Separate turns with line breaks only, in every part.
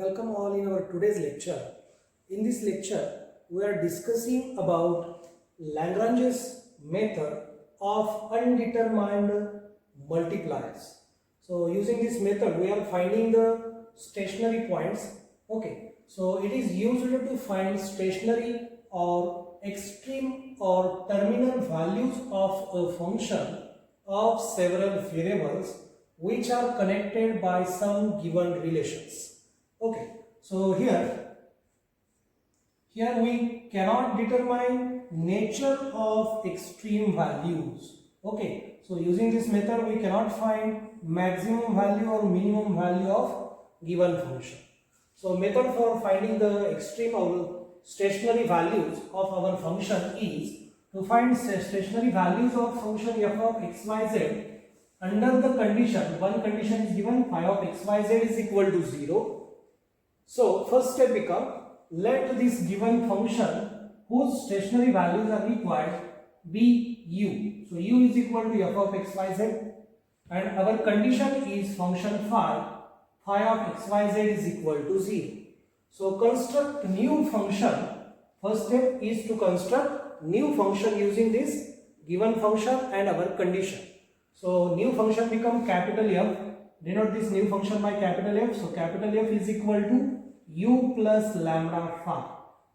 Welcome all in our today's lecture. In this lecture, we are discussing about Lagrange's method of undetermined multipliers. So using this method, we are finding the stationary points. Okay, so it is used to find stationary or extreme or terminal values of a function of several variables which are connected by some given relations. Okay, so here we cannot determine nature of extreme values. Okay, so using this method we cannot find maximum value or minimum value of given function. So method for finding the extreme or stationary values of our function is to find stationary values of function f of xyz under the condition, one condition is given, phi of xyz is equal to 0. So first step become, let this given function whose stationary values are required be u. So u is equal to f of xyz and our condition is function phi of xyz is equal to 0. So construct new function. First step is to construct new function using this given function and our condition. So new function become capital F. Denote this new function by capital F. So capital F is equal to u plus lambda phi.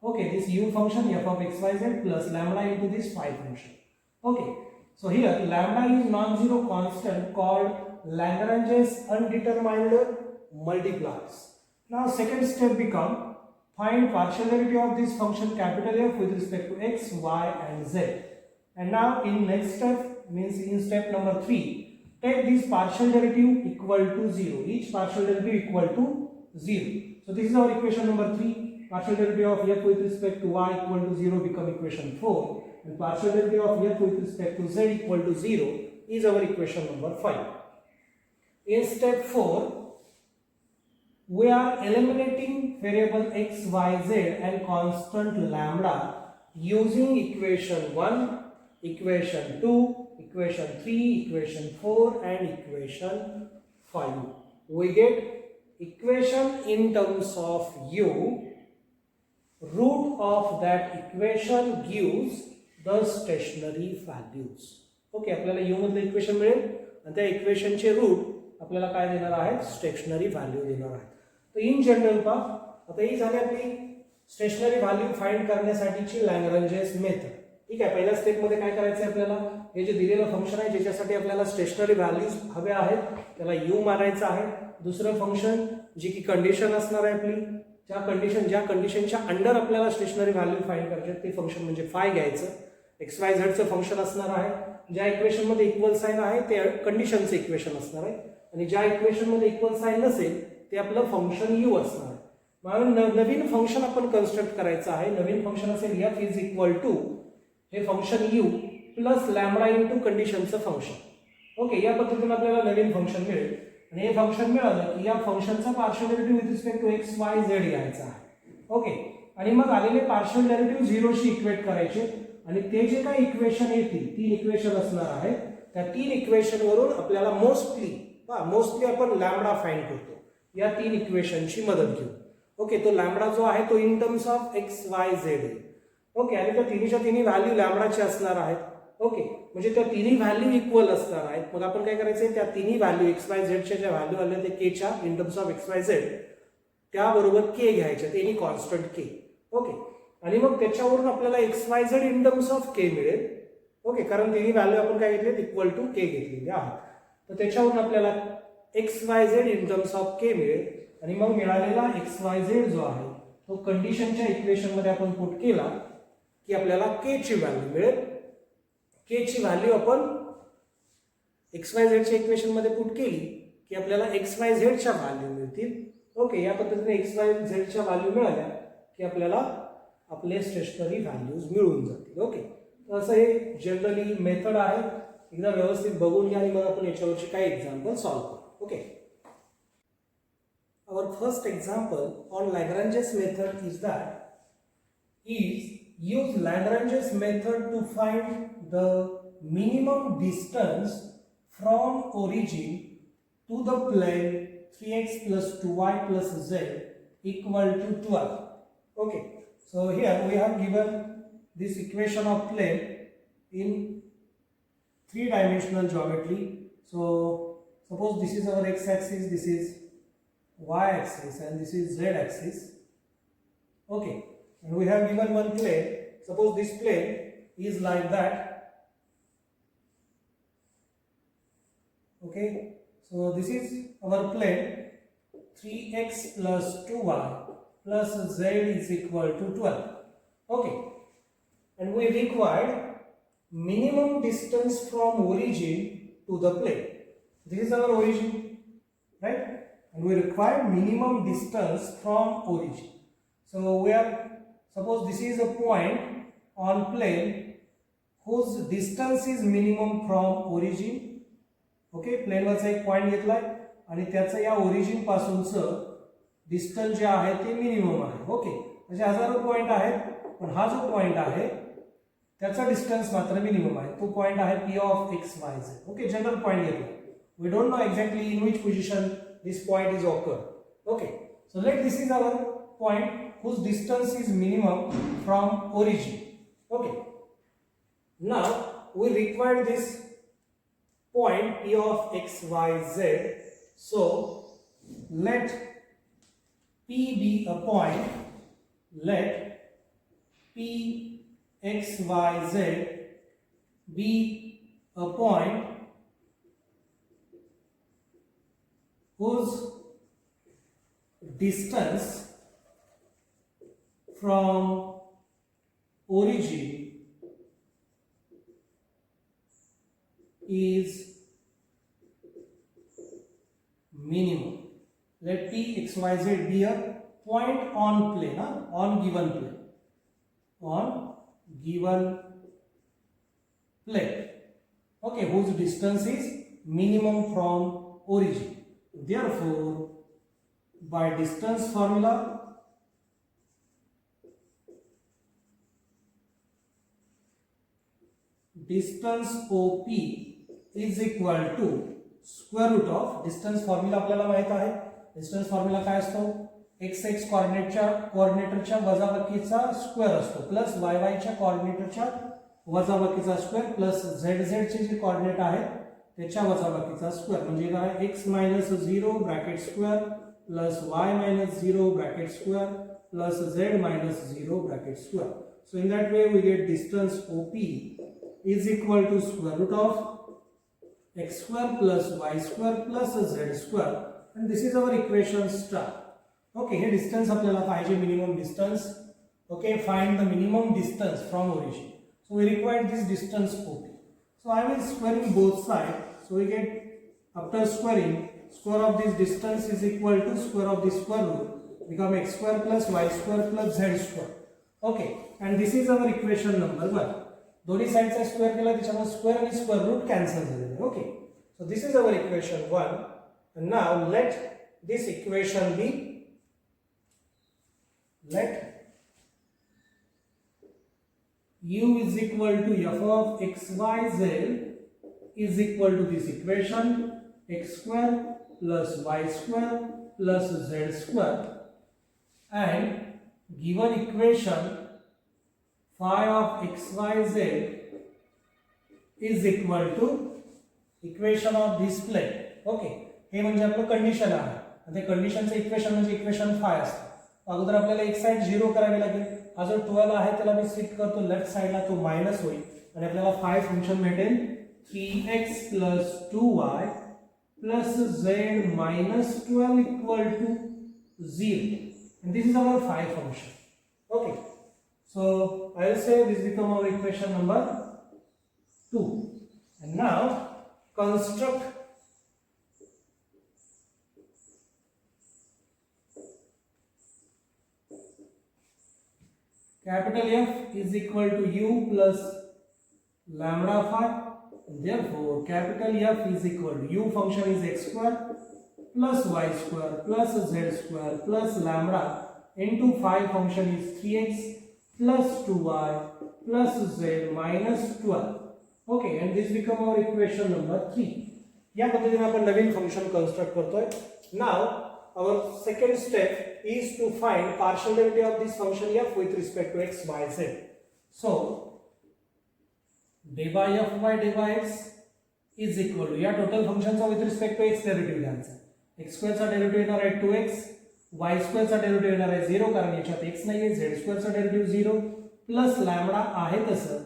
Okay, this u function f of xyz plus lambda into this phi function. Okay, so here lambda is non-zero constant called Lagrange's undetermined multipliers. Now second step become, find partial derivative of this function capital F with respect to x, y and z. And now in next step, means in step number 3, take this partial derivative equal to 0. Each partial derivative equal to 0. So this is our equation number 3. Partial derivative of f with respect to y equal to 0 become equation 4. And partial derivative of f with respect to z equal to 0 is our equation number 5. In step 4, we are eliminating variable x, y, z and constant lambda using equation 1, equation 2, equation 3, equation 4 and equation 5. We get equation in terms of u. Root of that equation gives the stationary values. Okay, आपल्याला u मधले equation मिळेल आणि त्या इक्वेशनचे root आपल्याला काय देणार आहेत, स्टेशनरी व्हॅल्यू देणार आहेत. तर इन जनरल पहा, आता ही झाली आपली स्टेशनरी व्हॅल्यू फाइंड करण्यासाठीची लॅग्रेंजेस मेथड. ठीक आहे, पहिल्या स्टेप मध्ये काय करायचं आहे, आपल्याला हे जे दिलेलं फंक्शन आहे ज्याच्यासाठी आपल्याला स्टेशनरी व्हॅल्यूज हवे आहेत त्याला u मानायचं आहे. दुसरं फंक्शन जी की कंडिशन असणार आहे आपली, ज्या कंडिशनच्या अंडर आपल्याला स्टेशनरी व्हॅल्यू फाइंड करायचे ते फंक्शन म्हणजे फाय घ्यायचं. एक्स वाय झेड चं फंक्शन असणार आहे. ज्या इक्वेशन मध्ये इक्वल साइन आहे ते कंडिशनचं इक्वेशन असणार आहे आणि ज्या इक्वेशन मध्ये इक्वल साइन नसेल ते आपलं फंक्शन u असणार आहे. म्हणून नवीन फंक्शन आपण कन्स्ट्रक्ट करायचं आहे. नवीन फंक्शन असेल f इज इक्वल टू हे function u plus lambda into कंडिशनचं फंक्शन. ओके, या पद्धतीने आपल्याला नवीन फंक्शन मिळेल आणि हे फंक्शन मिळालं की या फंक्शनचा partial derivative with respect to x Y z घ्यायचा आहे. ओके, आणि मग आलेले पार्शियल डेरिव्हेटिव्ह 0 शी इक्वेट करायचे आणि ते जे काही इक्वेशन येतील, 3 इक्वेशन असणार आहेत, त्या 3 इक्वेशन वरून आपल्याला मोस्टली आपण लॅम्बडा फाइंड करतो या 3 इक्वेशनची मदत घेऊ. ओके, तो लॅम्बडा जो आहे तो इन terms of X Y Z आहे. ओके, आणि त्या तिन्ही व्हॅल्यू लॅम्बडाचे असणार आहेत. ओके, म्हणजे त्या तिन्ही व्हॅल्यू इक्वल असणार आहेत. मग आपण काय करायचं, त्या तिन्ही व्हॅल्यू एक्स वाय झेडच्या ज्या व्हॅल्यू आल्या ते के च्या इन terms of X Y Z त्याबरोबर के घ्यायचे, ते कॉन्स्टंट के. ओके, आणि मग त्याच्यावरून आपल्याला x Y Z in terms of के मिळेल. ओके, कारण तिन्ही व्हॅल्यू आपण काय घेतले, इक्वल टू के घेतलेले आहेत. तर त्याच्यावरून आपल्याला x Y Z in terms of के मिळेल आणि मग मिळालेला एक्स वाय झेड जो आहे तो कंडिशनच्या इक्वेशन मध्ये आपण पुट केला की आपल्याला के ची व्हॅल्यू मिळेल. के ची व्हॅल्यू आपण एक्स वाय झेडच्या इक्वेशन मध्ये पुट केली की आपल्याला एक्स वाय झेडच्या व्हॅल्यू मिळतील. ओके, या पद्धतीने एक्स वाय झेडच्या व्हॅल्यू मिळाल्या की आपल्याला आपले स्टेशनरी व्हॅल्यूज मिळून जातील. ओके, तर असं हे जनरली मेथड आहे. एकदा व्यवस्थित बघून घ्या आणि मग आपण याच्यावरची काही एक्झाम्पल सॉल्व्ह करू. Okay, our first example on Lagrange's method is use Lagrange's method to find the minimum distance from origin to the plane 3x plus 2y plus z equal to 12. Okay, so here we have given this equation of plane in three-dimensional geometry. So suppose this is our x-axis, this is y-axis, and this is z-axis. Okay, and we have given one plane. Suppose this plane is like that. Okay, so this is our plane 3x plus 2y plus z is equal to 12. Okay, and we require minimum distance from origin to the plane. This is our origin, right? And we require minimum distance from origin. So we are, suppose this is a point on plane whose distance is minimum from origin. Okay, प्लेनवरचा एक point घेतलाय आणि त्याचं या origin पासूनचं distance जे आहे ते minimum आहे. Okay, म्हणजे हजारो पॉइंट आहेत, पण हा जो पॉइंट आहे त्याचा डिस्टन्स मात्र मिनिमम आहे. तो पॉइंट आहे P of X Y Z. Okay, general point घेतला. We don't know exactly in which position this point is occur. Okay, so let this is our point whose distance is minimum from origin. Okay, now we require this point P of x, y, z. So let P be a point. Let P x, y, z be a point whose distance from origin is minimum. Let P x y z be a point on plane, on given plane, on given plane. Okay, whose distance is minimum from origin. Therefore, by distance formula, distance OP is equal to square root of distance formula. आपल्याला माहित आहे distance formula काय असतो, x x कोऑर्डिनेटरच्या वजाबाकीचा square असतो plus y वायच्या कोऑर्डिनेटरच्या वजाबाकीचा स्क्वेअर प्लस झेड झेडचे जे कोऑर्डिनेट आहेत त्याच्या वजाबाकीचा स्क्वेअर. म्हणजे काय, x minus 0 bracket square plus y minus 0 bracket square plus z minus 0 bracket square. So in that way we get distance OP is equal to square root of x square plus y square plus z square, and this is our equation star. Okay, here distance आपल्याला पाहिजे minimum distance. Okay, find the minimum distance from origin. So we require this distance OP. So I will squaring both sides. So we get, after squaring, square of this distance is equal to square of the square root, become x square plus y square plus z square. Okay, and this is our equation number 1. दोन्ही साइडचा square केला त्याच्यामुळे square आणि square root cancel झालेले. Okay, so this is our equation 1. and now let this equation be, let u is equal to f of x y z is equal to this equation x square plus y square plus z square, and given equation phi of xyz is equal to equation of this plane. Okay, हे म्हणजे आपलं condition आहे आणि ते कंडिशनचं equation म्हणजे equation फाय असतं. अगोदर आपल्याला एक साइड 0 करावी लागेल. हा जो 12 आहे त्याला मी शिफ्ट करतो लेफ्ट साइडला, तो मायनस होईल आणि आपल्याला फाय फंक्शन भेटेल 3x plus 2y plus z minus 12 equal to 0, and this is our phi function. Okay, so I will say this become our equation number 2. And now construct capital F is equal to u plus lambda phi. Therefore, capital F is equal to u function is x square plus y square plus z square plus lambda into phi function is 3x plus 2y plus z minus 12. Okay, and this become our equation number 3. या पद्धतीने आपण नवीन function construct करतोय. Now our second step is to find partial derivative of this function f with respect to x, y, z. So dy f by dy x is equal to, या total फंक्शनचा with respect to x derivative घ्यायचा. x square चा derivative येणार आहे 2x, y square चा derivative येणार आहे 0 कारण याच्यात x नाहीये, z स्क्वेअर चा डेरिव्हेटिव्ह 0 प्लस लॅम्बडा आहे तसं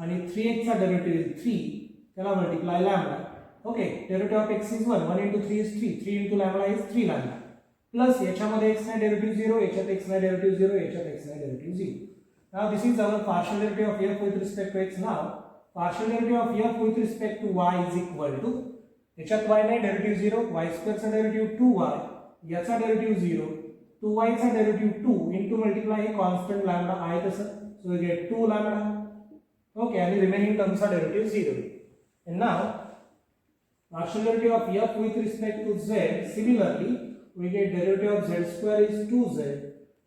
आणि 3x चा डेरिव्हेटिव्ह 3 त्याला multiply lambda. Okay, derivative of x is 1, 1 into 3 is 3, 3 into lambda is 3 lambda plus याच्यामध्ये x नाही डेरिव्हेटिव्ह 0, याच्यात x नाही डेरिव्हेटिव्ह 0, याच्यात x नाही derivative 0. Now this is our partial derivative of f with respect to x. नाउ partial derivative of f with respect to y is equal to, याच्यात y नाही derivative 0, y square चा derivative 2y, याचा derivative 0, 2y चा derivative 2 into multiply हे constant lambda आहे तसं, so we get 2 lambda. Okay, आणि रिमेनिंग टर्मचा derivative 0. and now partial derivative of f with respect to z, similarly we get derivative of z square is 2z,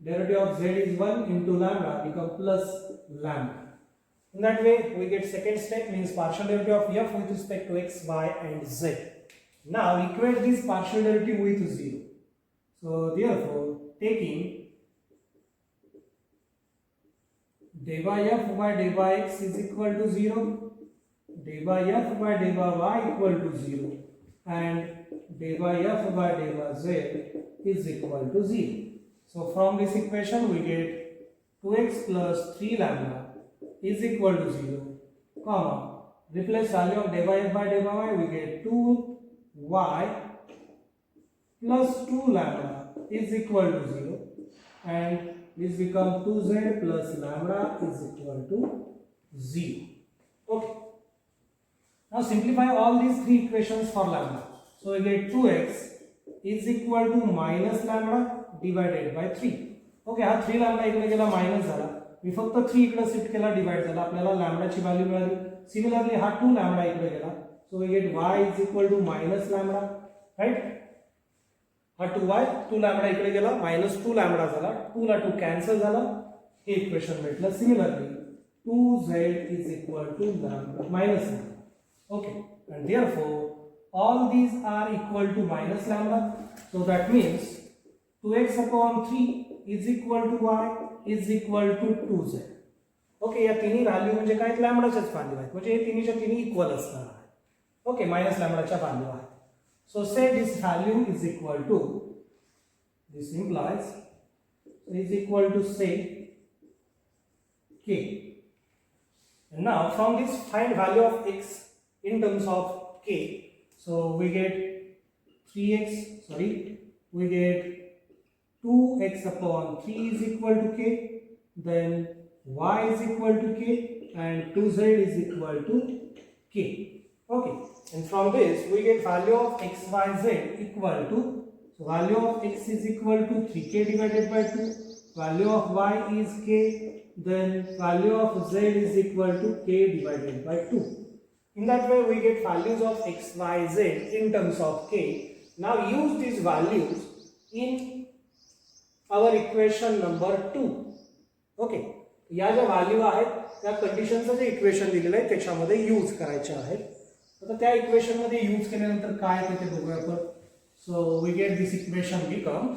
derivative of z is 1 into lambda become plus lambda. In that way we get second step means partial derivative of f with respect to x, y and z. Now equate this partial derivative with 0. So therefore taking dy f by dy x is equal to 0, dy f by dy y equal to 0 and dy f by dy z is equal to 0. So from this equation we get 2x plus 3 lambda is equal to 0, comma, replace value of dy f by dy y, we get 2y plus 2 lambda is equal to 0 and this becomes 2z plus lambda is equal to 0. Okay. Now simplify all these three equations for lambda. So we get 2x is equal to minus lambda divided by 3. Okay, हा 3 lambda इकडे गेला minus झाला, मी फक्त 3 इकडे shift केला divide झाला, आपल्याला लॅम्बडाची value मिळाली. सिमिलरली हा 2 लॅम्बडा इकडे गेला, so we get y is equal to minus lambda, right. हा 2y 2 लॅम्बडा इकडे गेला मायनस 2 लॅम्बडा झाला, 2 ला 2 कॅन्सल झाला, हे इक्वेशन भेटलं. Similarly 2z is equal to lambda minus lambda. Okay, and therefore all these are equal to minus lambda, so that means 2x upon 3 is equal to y is equal to 2z. Okay, या तिन्ही value म्हणजे काय, लॅम्बडाच्याच value आहेत, म्हणजे हे तिन्हीच्या तिन्ही equal असणार आहे. Okay, minus लॅम्बडाच्या value आहेत. So say this value is equal to, this implies is equal to say k. And now from this find value of x in terms of k. So we get 3x, sorry, we get 2x upon 3 is equal to k, then y is equal to k and 2z is equal to k. Okay, and from this we get value of x, y, z equal to, so value of x is equal to 3k divided by 2, value of y is k, then value of z is equal to k divided by 2. In that way we get values of x, y, z in terms of k. Now use these values in our equation number 2. Okay, या ज्या value आहेत त्या कंडिशनचं जे equation दिलेलं आहे त्याच्यामध्ये use करायचे आहेत. आता त्या इक्वेशन मध्ये यूज केल्यानंतर काय ते बघूया आपण. So we get this equation become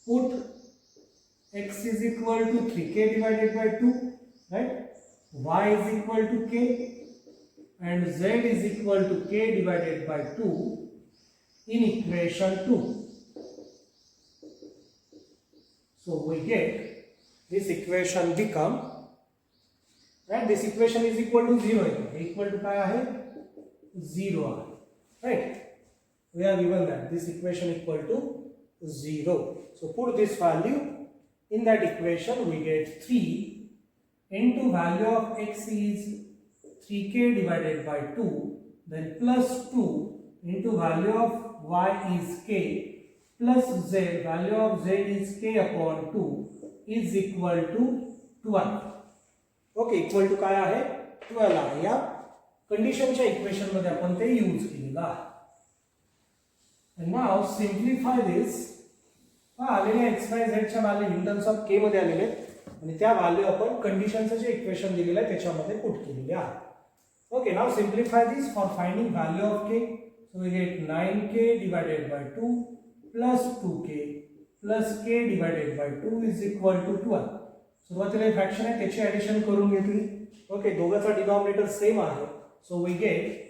put x is equal to 3k divided by 2, right, y is equal to k and z is equal to k divided by 2 in equation 2. So we get this equation become, right, this equation is equal to 0, equal to काय आहे 0 आहे, right. We are given that this equation equal to 0. So put this value in that equation, we get 3 into value of x is 3k divided by 2, then plus 2 into value of y is k plus z, value of z is k upon 2 is equal to 12. Okay, equal to काय आहे 12 आहे. या कंडिशनच्या equation मध्ये आपण ते use केलेलं आहे. And now simplify this. आलेले एक्स वाय झेड च्या व्हॅल्यू इन टर्म्स ऑफ के मध्ये आलेले आणि त्या व्हॅल्यू आपण कंडिशनचं जे इक्वेशन दिलेलं आहे त्याच्यामध्ये पुट केलेले आहे. Okay, now simplify this for finding value of k. So we get 9k divided by 2 plus 2k plus k divided by 2 is equal to 12. सुरुवातीला फ्रॅक्शन आहे त्याची ऍडिशन करून घेतली. ओके, दोघांचा डिनॉमिनेटर सेम आहे. So we get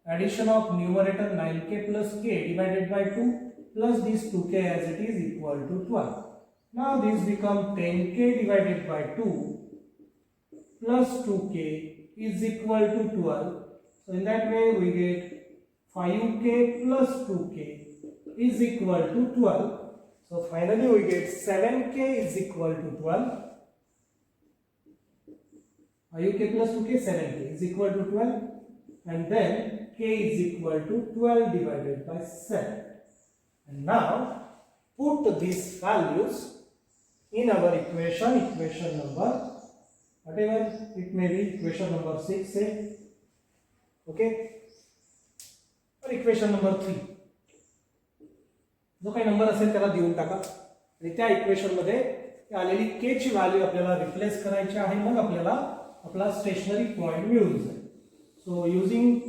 addition of numerator 9k plus k divided by 2 plus this 2k as it is equal to 12. Now this become 10k divided by 2 plus 2k is equal to 12. So in that way we get 5k plus 2k is equal to 12. So finally we get 7k is equal to 12. 5k plus 2k, 7k is equal to 12, and then k is equal to 12 divided by 7. And now put these values in our equation number, whatever it may be, equation number 6 say, okay, or equation number 3. जो काही number असेल त्याला देऊन टाका आणि त्या equation मध्ये आलेली k ची व्हॅल्यू आपल्याला रिप्लेस करायची आहे. मग आपल्याला आपला स्टेशनरी पॉइंट मिळून जाईल. सो using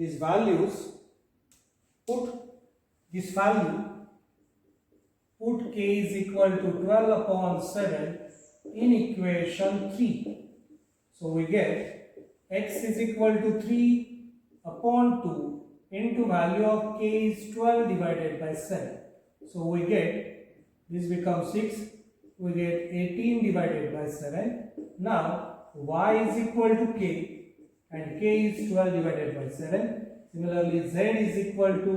these values, put this value, put k is equal to 12 upon 7 in equation 3. So we get x is equal to 3 upon 2 into value of k is 12 divided by 7. So we get this becomes 6, we get 18 divided by 7. Now y is equal to k and k is 12 divided by 7. Similarly, z is equal to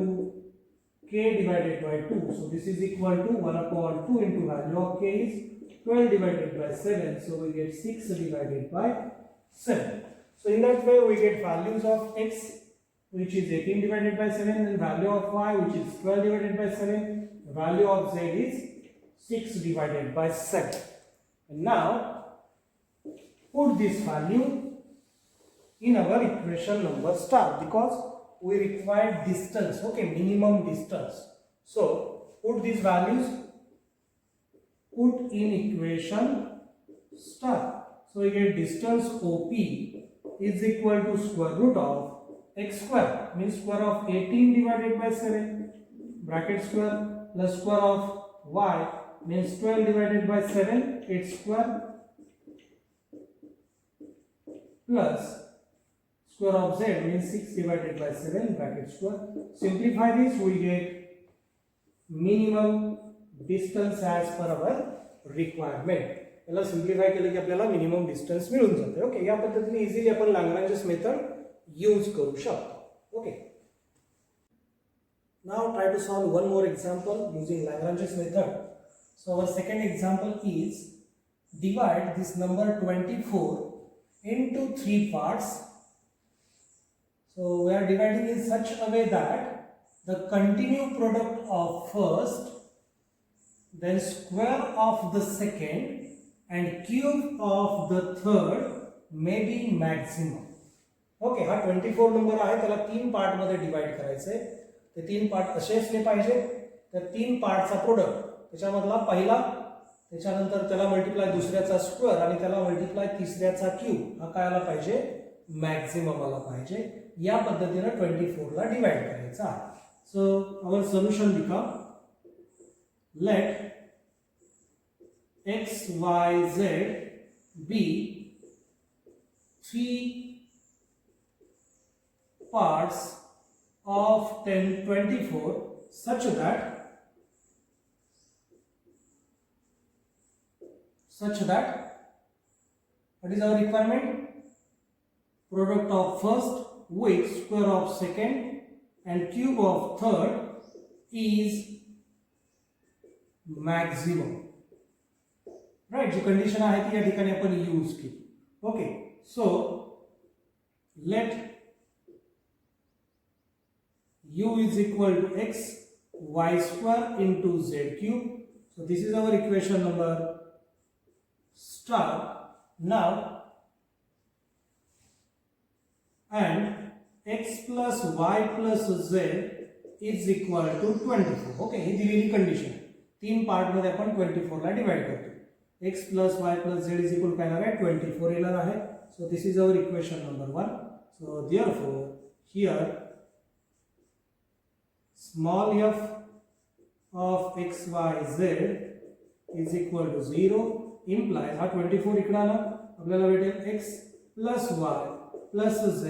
k divided by 2. So this is equal to 1 upon 2 into value of k is 12 divided by 7. So we get 6 divided by 7. So in that way we get values of x which is 18 divided by 7 and value of y which is 12 divided by 7. The value of z is 6 divided by 7. And now put this value in our equation number star because we require distance, okay, minimum distance. So put these values, put in equation star. So we get distance OP is equal to square root of x square, means square of 18 divided by 7 bracket square plus square of y means 12 divided by 7 its square plus square of z means 6 divided by 7 bracket square. Simplify this, we get minimum distance as per our requirement. याला simplify केलं की आपल्याला minimum distance मिळून जाते. Okay, या पद्धतीने easily आपण लाग्रांजेस method use करू शकतो. Okay, now try to solve one more example using Lagrange's method. So our second example is divide this number 24 into 3 parts. So we are dividing in such a way that the continued product of first, then square of the second and cube of the third may be maximum. Okay, हा 24 number आहे त्याला 3 part मध्ये divide करायचे. ते 3 part असे असले पाहिजे. त्या 3 पार्टचा प्रोडक्ट त्याच्यामधला पहिला, त्याच्यानंतर त्याला मल्टिप्लाय दुसऱ्याचा स्क्वेअर आणि त्याला मल्टिप्लाय तिसऱ्याचा क्यूब हा काय आला पाहिजे, मॅक्सिमम आला पाहिजे. या पद्धतीने 24 ला डिवाइड करायचा आहे. सो आवर सोल्यूशन लिखा. Let x y z be 3 parts of 1024 such that what is our requirement? Product of first with square of second and cube of third is maximum. Right, जी condition आहे ती या ठिकाणी आपण use केली. Okay, so let u is equal to x y square into z cube. So this is our equation number star. Now and x plus y plus z is equal to 24. Okay, ही दिलेली condition 3 part मध्ये आपण 24 ला divide करतो. x plus y plus z is equal to काय आहे 24 येणार आहे. So this is our equation number 1. So therefore here small f of x y z is equal to 0 implies हा 24 इकडे आला आपल्याला भेटेल x plus y plus z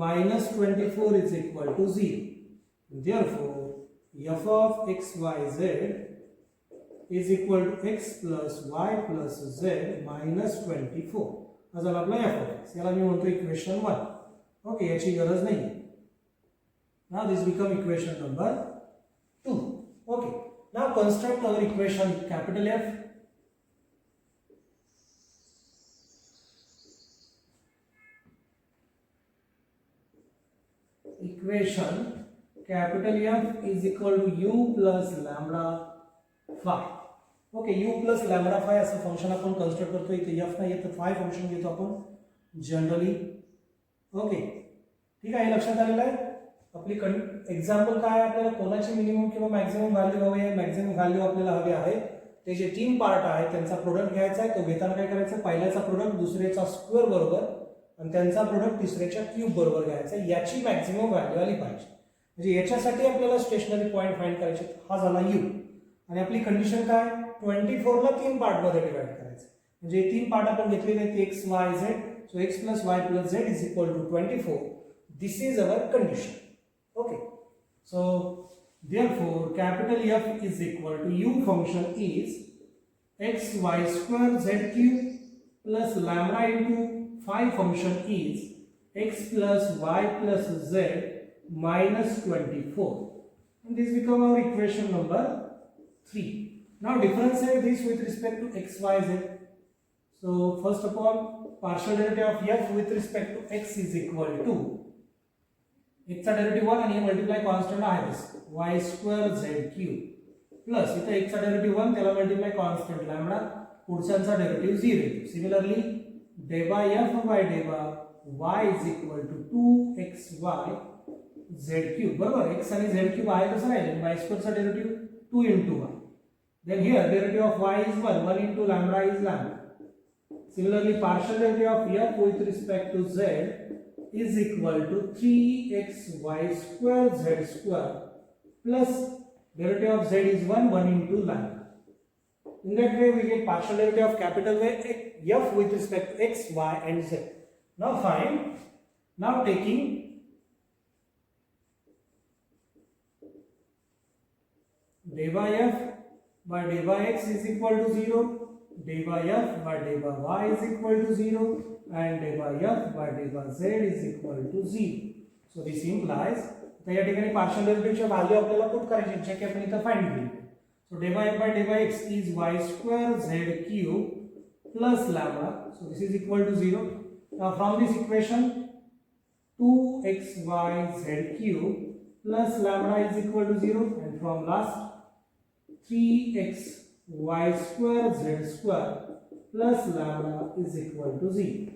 minus 24 is equal to 0. Therefore f of x y z is equal to x plus y plus z minus 24 हा झाला आपला f of x. याला मी म्हणतो इक्वेशन 1. ओके, याची गरज नाही. Now this become equation number 2. Okay, now construct our equation capital F. Equation capital F is equal to u plus lambda phi. Okay, u plus lambda फाय असं function आपण construct करतो. इथे f नाही तर फाय function घेतो आपण जनरली. ओके, ठीक आहे, हे लक्षात आलेलं आहे. आपली एक्झाम्पल काय आहे, आपल्याला कोणाची मिनिमम किंवा मॅक्झिमम व्हॅल्यू हवी आहे. मॅक्झिमम व्हॅल्यू आपल्याला हवी आहे. ते जे 3 पार्ट आहेत त्यांचा प्रोडक्ट घ्यायचा आहे. तो घेताना काय करायचं, पहिल्याचा प्रोडक्ट दुसऱ्याचा स्क्वेअर बरोबर आणि त्यांचा प्रोडक्ट तिसऱ्याच्या क्यूब बरोबर घ्यायचा. याची मॅक्झिमम व्हॅल्यू आली पाहिजे. म्हणजे याच्यासाठी आपल्याला स्टेशनरी पॉईंट फाइंड करायचे. हा झाला u आणि आपली कंडिशन काय, 24 ला 3 पार्ट मध्ये डिवाइड करायचं. म्हणजे 3 पार्ट आपण घेतलेले आहेत x y z. So x plus y plus z is equal to 24. This is our condition. Okay, so therefore capital F is equal to u function is x y square z cube plus lambda into phi function is x plus y plus z minus 24. And this become our equation number 3. Now differentiate this with respect to x, y, z. So first of all, partial derivative of f with respect to x is equal to x चा derivative 1 आणि हे multiply constant आहे y square z cube plus इथे x चा derivative 1 त्याला multiply constant lambda पुढच्याचा derivative 0 येतो. Similarly d by f by d by y is equal to 2xy z cube. बरोबर, x आणि z क्यूब आहे कसं राहील, y स्क्वेअर चा derivative 2 into y. Then here derivative of y is 1 into lambda is lambda. Similarly, partial derivative of f with respect to z is equal to 3xy square z square plus derivative of z is 1 into lambda. In that way, we get partial derivative of capital F with respect to x, y, and z. Now find. Now taking dy f by dy x is equal to 0, dy f by dy y is equal to 0, and dy f by dy z is equal to 0. So this implies तर या ठिकाणी partial डेरिव्हेटिव्हची value आपल्याला put करायची जे की आपण इथे find केली. सो dy f by dy x is y square z cube plus lambda. So this is equal to 0. Now from this equation 2xy z cube plus lambda is equal to 0, and from last 3xy square z square plus lambda is equal to 0.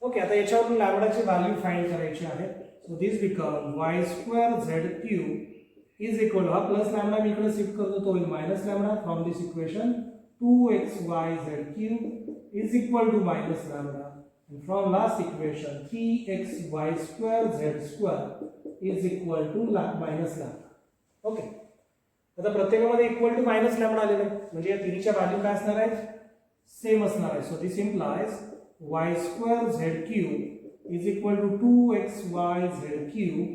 Okay, आता याच्यावरून लॅम्बडाची value find करायची आहे. So this become y square z cube is equal to हा plus lambda मी इकडे shift करतो तो होईल minus lambda. From this equation 2xy z cube is equal to minus lambda, and from last equation 3xy square z square is equal to minus lambda. Okay, आता प्रत्येकामध्ये equal to minus lambda आलेला आहे म्हणजे या तिन्हीच्या value काय असणार आहे, same असणार आहे. So this implies y square z cube is equal to 2xy z cube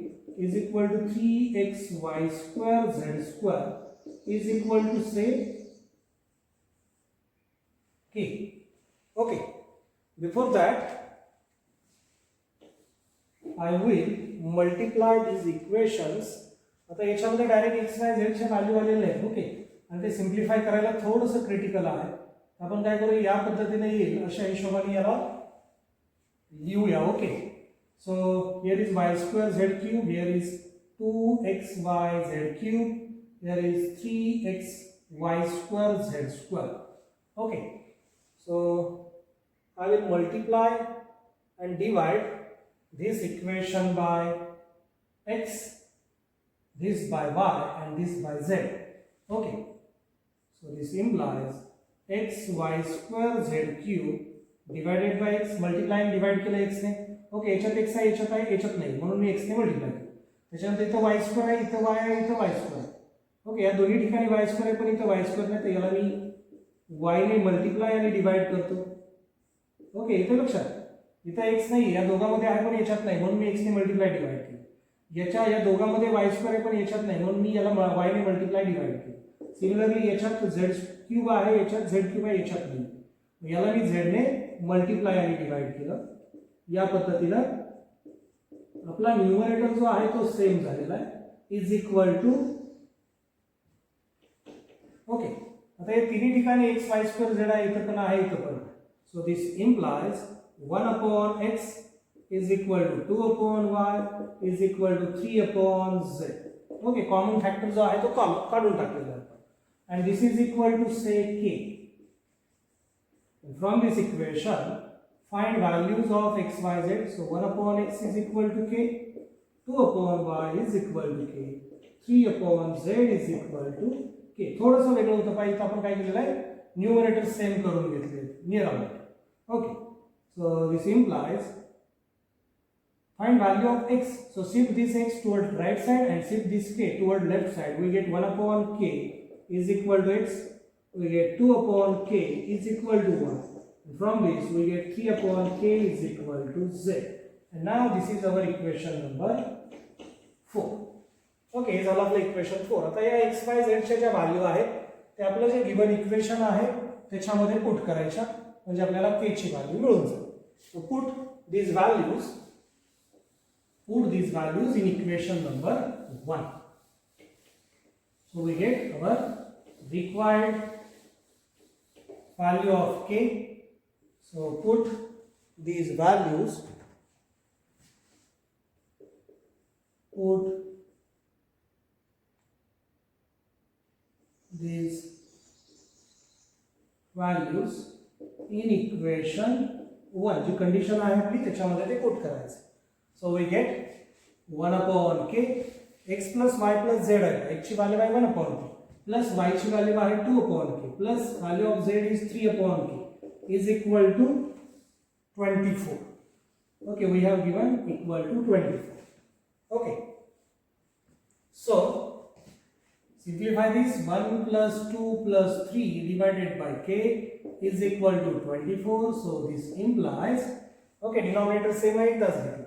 is equal to 3xy square z square is equal to say k. Okay, before that I will multiply these equations. आता याच्यामध्ये direct x y z च्या value आलेले आहेत. Okay, आणि ते simplify करायला थोडंसं critical आहे. आपण काय करू, या पद्धतीने येईल अशा हिशोबाने याला लिहूया. Okay, so here is y square z cube, here is 2xy z cube, here is 3xy square z square. Okay, so I will multiply and divide this equation by x, this by y, and this by z. Okay, so this implies x Y square Z cube divided by x, multiply divide केलं x ने. Okay, याच्यात x आहे, याच्यात आहे, याच्यात नाही, म्हणून मी x ने मल्टिप्लाय केलं. त्याच्यानंतर इथं वाय स्क्वेअर आहे, इथं वाय आहे, इथं वाय स्क्वेअर आहे. ओके, या दोन्ही ठिकाणी वाय स्क्वेअर आहे, पण इथं वाय स्क्वेअर नाही, तर याला मी वाय ने मल्टिप्लाय आणि डिवाइड करतो. ओके, इथं लक्षात, इथं एक्स नाही, या दोघांमध्ये आहे पण याच्यात नाही, म्हणून मी एक्स ने मल्टिप्लाय डिवाइड केलं. या दोघांमध्ये वाय स्क्वेअर आहे पण याच्यात नाही, म्हणून मी याला वाय ने मल्टिप्लाय डिवाइड केलं. सिमिलरली याच्यात झेड क्यूब आहे, याच्यात झेड क्यूब आहे, याच्यात नाही, याला मी झेड ने मल्टिप्लाय आणि डिवाइड केलं. या पद्धतीनं आपला न्यूमरेटर जो आहे तो सेम झालेला आहे, इज इक्वल टू. ओके, आता हे तिन्ही ठिकाणी एक्स वाय स्क्वेअर झेड आहे, इथं पण आहे, इथं पण. So this implies 1 upon x is equal to 2 upon y is equal to 3 upon z. Okay, common factor जो आहे तो काढून टाकलेला आहे. and this is equal to say k. And from this equation find values of x y z. So 1 upon x is equal to k, 2 upon y is equal to k, 3 upon z is equal to k. थोडंसं वेगळं होतं पाहिजे, आपण काय केलेलं आहे, numerator same करून घेतले near about. Okay, so this implies find value of x. So shift this x toward right side and shift this k toward left side. We get 1 upon k is equal to x. We get 2 upon k is equal to 1. And from this we get 3 upon k is equal to z. And now this is our equation number 4. Okay, हे झालं आपलं equation 4. आता या x y z च्या ज्या value आहेत ते आपलं जे given equation आहे त्याच्यामध्ये पुट करायच्या, म्हणजे आपल्याला k ची व्हॅल्यू मिळून जाईल. So put these values in equation number 1. So we get our required value of k. So put these values in equation 1. जी कंडिशन आहे आपली त्याच्यामध्ये ते पुट करायचं. So we get 1 upon k, x plus y plus z आहे, x ची value आहे 1 upon k, plus y ची व्हॅल्यू आहे 2 upon k, plus value of z is 3 upon k is equal to 24. Okay, we have given equal to 24. Okay, so simplify this. 1 plus 2 plus 3 divided by k is equal to 24. So this implies, okay, denominator same है, does it?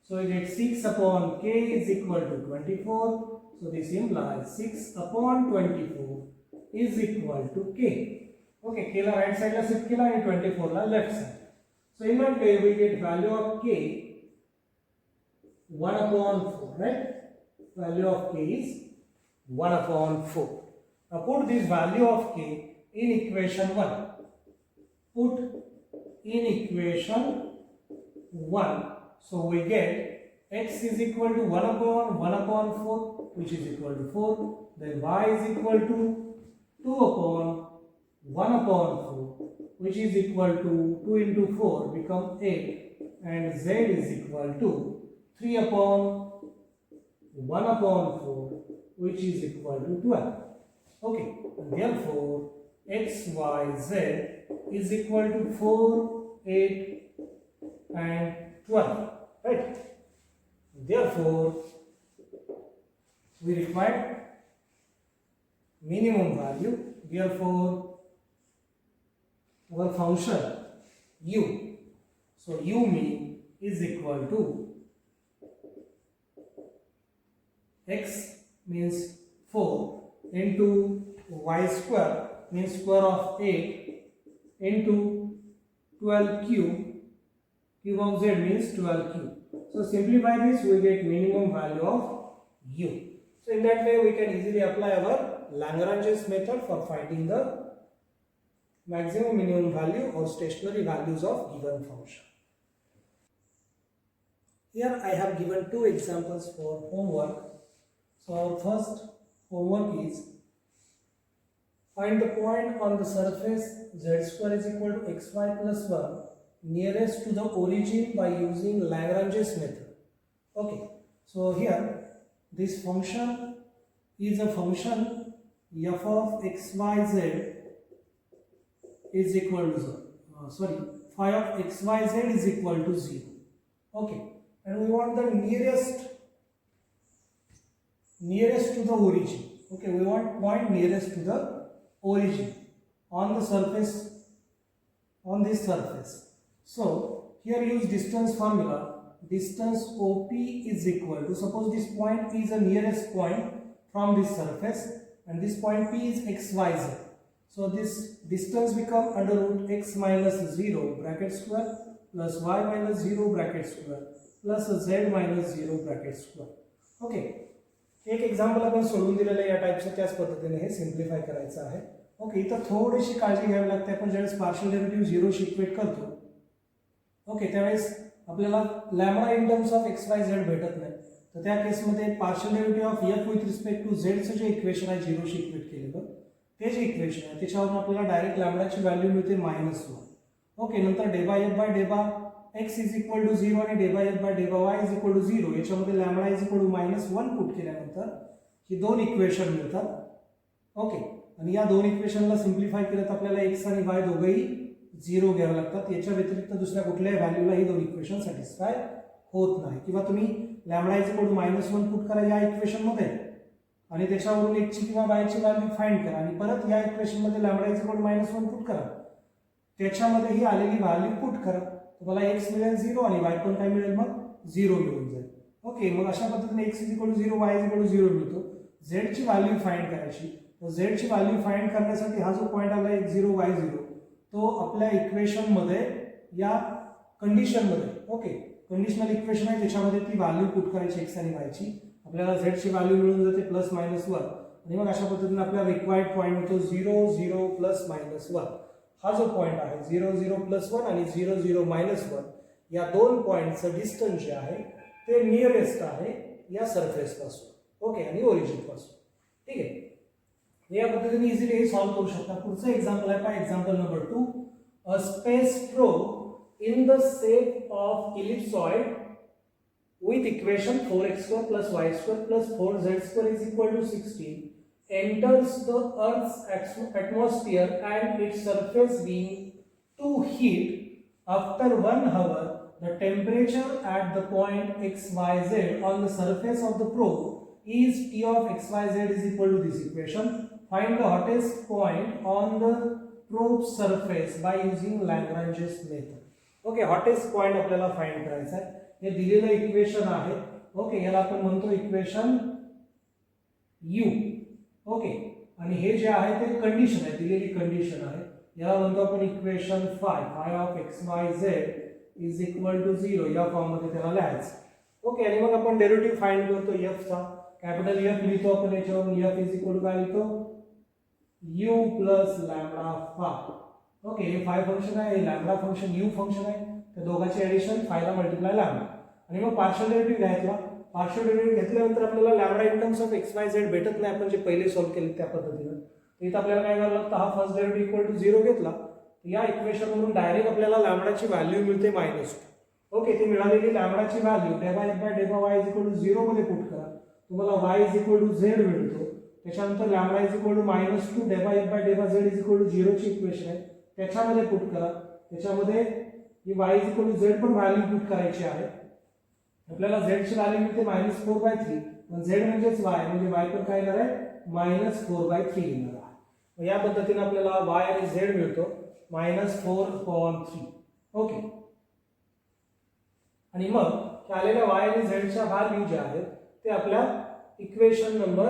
So we get 6 upon k is equal to 24. So this implies 6 upon 24 is equal to k. Okay, k ला right side ला shift केला आणि 24 ला left side. So in that way we get value of k 1 upon 4, right? Value of k is 1 upon 4. Now put this value of k in equation 1. Put in equation 1. So we get x is equal to 1 upon 4, which is equal to 4. Then y is equal to 2 upon 1 upon 4, which is equal to 2 into 4 become 8. And z is equal to 3 upon 1 upon 4, which is equal to 12. Okay, and therefore x, y, z is equal to 4, 8 and 12, right? Therefore we require minimum value. Therefore our function u, so u mean is equal to x means 4 into y square means square of 8 into 12 cube of z means 12 cube. So simplify this, we get minimum value of u. So in that way we can easily apply our Lagrange's method for finding the maximum minimum value or stationary values of given function. Here I have given two examples for homework. So our first homework is find the point on the surface z square is equal to xy plus 1 nearest to the origin by using Lagrange's method. Okay, so here this function is a function f of xyz is equal to phi of xyz is equal to 0. Okay, and we want the nearest to the origin. Okay, we want point nearest to the origin on the surface, on this surface. So here use distance formula. Distance OP is equal to, suppose this point is the nearest point from this surface and this point P is xyz. So this distance become under root x minus 0 bracket square plus y minus 0 bracket square plus z minus 0 bracket square. Okay, एक example आपण सोडून दिलेलं या टाइपचं, त्याच पद्धतीने हे simplify करायचं आहे. Okay, इथं थोडीशी काळजी घ्यावी लागते. आपण ज्यावेळेस पार्शियल डेरिव्हेटिव्ह 0 शी इक्वेट करतो, ओके, त्यावेळेस आपल्याला lambda in terms of X Y Z भेटत नाही. तर त्या केसमध्ये partial derivative of F with respect to झेडचं जे इक्वेशन आहे 0 शी इक्वेट केलेलं, ते जे इक्वेशन आहे त्याच्यावरून आपल्याला डायरेक्ट लॅम्बडाची व्हॅल्यू मिळते -1. ओके, नंतर d by F by d by x is equal to 0 आणि d by F by d by Y is equal to 0 याच्यामध्ये lambda is equal to -1 put केल्यानंतर ही दोन इक्वेशन मिळतात. ओके, आणि या दोन इक्वेशनला सिम्प्लिफाय केलं तर आपल्याला एक्स आणि वाय दोघेही 0 घ्यावे लागतात. याच्या व्यतिरिक्त दुसऱ्या कुठल्याही व्हॅल्यूला ही दोन इक्वेशन सॅटिस्फाय होत नाही. किंवा तुम्ही lambda is equal to -1 put करा या इक्वेशन मध्ये आणि त्याच्यावरून एक्सची किंवा वायची व्हॅल्यू फाइंड करा आणि परत या इक्वेशन मध्ये lambda is equal to -1 put करा, त्याच्यामध्ये ही आलेली व्हॅल्यू पुट करा. तुम्हाला x मिळेल 0 आणि y पण काय मिळेल, मग 0 मिळून जाईल. ओके, मग अशा पद्धतीने x is equal to 0 y is equal to 0 मिळतो. z ची व्हॅल्यू फाइंड करायची. तर z ची व्हॅल्यू फाइंड करण्यासाठी हा जो पॉइंट आला x0 y0 तो आपल्या इक्वेशन मध्ये या कंडिशन मध्ये, ओके, कंडिशनल इक्वेशन आहे त्याच्यामध्ये ती व्हॅल्यू पुट करायची x आणि y ची. आपल्याला z ची व्हॅल्यू मिळून जाते +-1 आणि मग अशा पद्धतीने आपला रिक्वायर्ड पॉइंट होतो 0 0 +-1. हा जो पॉइंट आहे 0 0 +1 आणि 0 0 -1 या दोन पॉइंटचं डिस्टन्स जे आहे ते नियरेस्ट आहे या सरफेस पासून, ओके, आणि ओरिजिन पासून. ठीक आहे, या पद्धतीने इझिली हे सॉल्व्ह करू शकता. पुढचं एक्झाम्पल आहे काय, example number 2. A space probe in the shape of ellipsoid with equation 4x² + y² + 4z² is equal to 16 enters the Earth's atmosphere and its surface being too heat. After 1 hour, the temperature at the point xyz on the surface of the probe is T of xyz is equal to this equation. Find the hottest point on the probe surface by using Lagrange's method. Okay, hottest point आपल्याला find करायचा आहे. हे दिलेलं equation आहे. Okay, याला आपण म्हणतो equation U. Okay, आणि हे जे आहे ते कंडिशन आहे, दिलेली कंडिशन आहे. याला म्हणतो आपण equation phi of xyz is equal to 0 या फॉर्म मध्ये त्याला लिहायचं. ओके, आणि मग आपण डेरिव्हेटिव्ह फाइंड करतो f चा. कॅपिटल F लिहितो आपण याच्यावरून. f इज इक्वल टू काय लिहितो, u plus lambda phi. Okay, हे फाय फंक्शन आहे, हे लॅम्बडा फंक्शन, u फंक्शन आहे. त्या दोघांचे ऍडिशन फायला मल्टिप्लाय लॅम्बडा आणि मग पार्शियल डेरिव्हेटिव्ह घ्यायचा. पार्शियल डेरिव्हेटिव्ह घेतल्यानंतर आपल्याला lambda in terms of X Y Z भेटत नाही, आपण जे पहिले सॉल्व्ह केले त्या पद्धतीने. इथं आपल्याला काय करावं लागतं, हा फर्स्ट डेरिव्हेटिव्ह इक्वल टू 0 घेतला, या इक्वेशन वरून डायरेक्ट आपल्याला लॅम्बडाची व्हॅल्यू मिळते -2. ओके, ती मिळालेली लॅम्बडाची value d by F by d by Y is equal to 0 मध्ये पुट करा. तुम्हाला y is equal to z मिळतो. त्याच्यानंतर lambda is equal to -2 d by F by d by z is equal to 0 ची equation आहे, त्याच्यामध्ये put करा. त्याच्यामध्ये ही y is equal to z पण व्हॅल्यू पुट करायची आहे. आपल्याला z ची व्हॅल्यू मिळते -4/3. पण z म्हणजेच y, म्हणजे y पण काय येणार आहे, -4/3 येणार आहे. या पद्धतीने आपल्याला y आणि z मिळतो -4/3. ओके, आणि मग आलेल्या y आणि z च्या व्हॅल्यू ज्या आहेत ते आपल्या इक्वेशन नंबर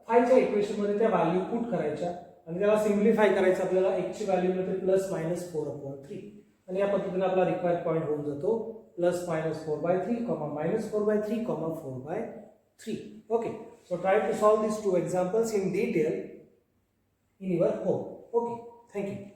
5 च्या इक्वेशन मध्ये त्या व्हॅल्यू पुट करायच्या आणि त्याला सिम्प्लिफाय करायचं. आपल्याला x ची व्हॅल्यू मिळते +-4/3 आणि या पद्धतीने आपला रिक्वायर्ड पॉइंट होऊन जातो +-4/3, -4/3, 4/3. Okay, so try to solve these two examples in detail in your home. Okay, thank you.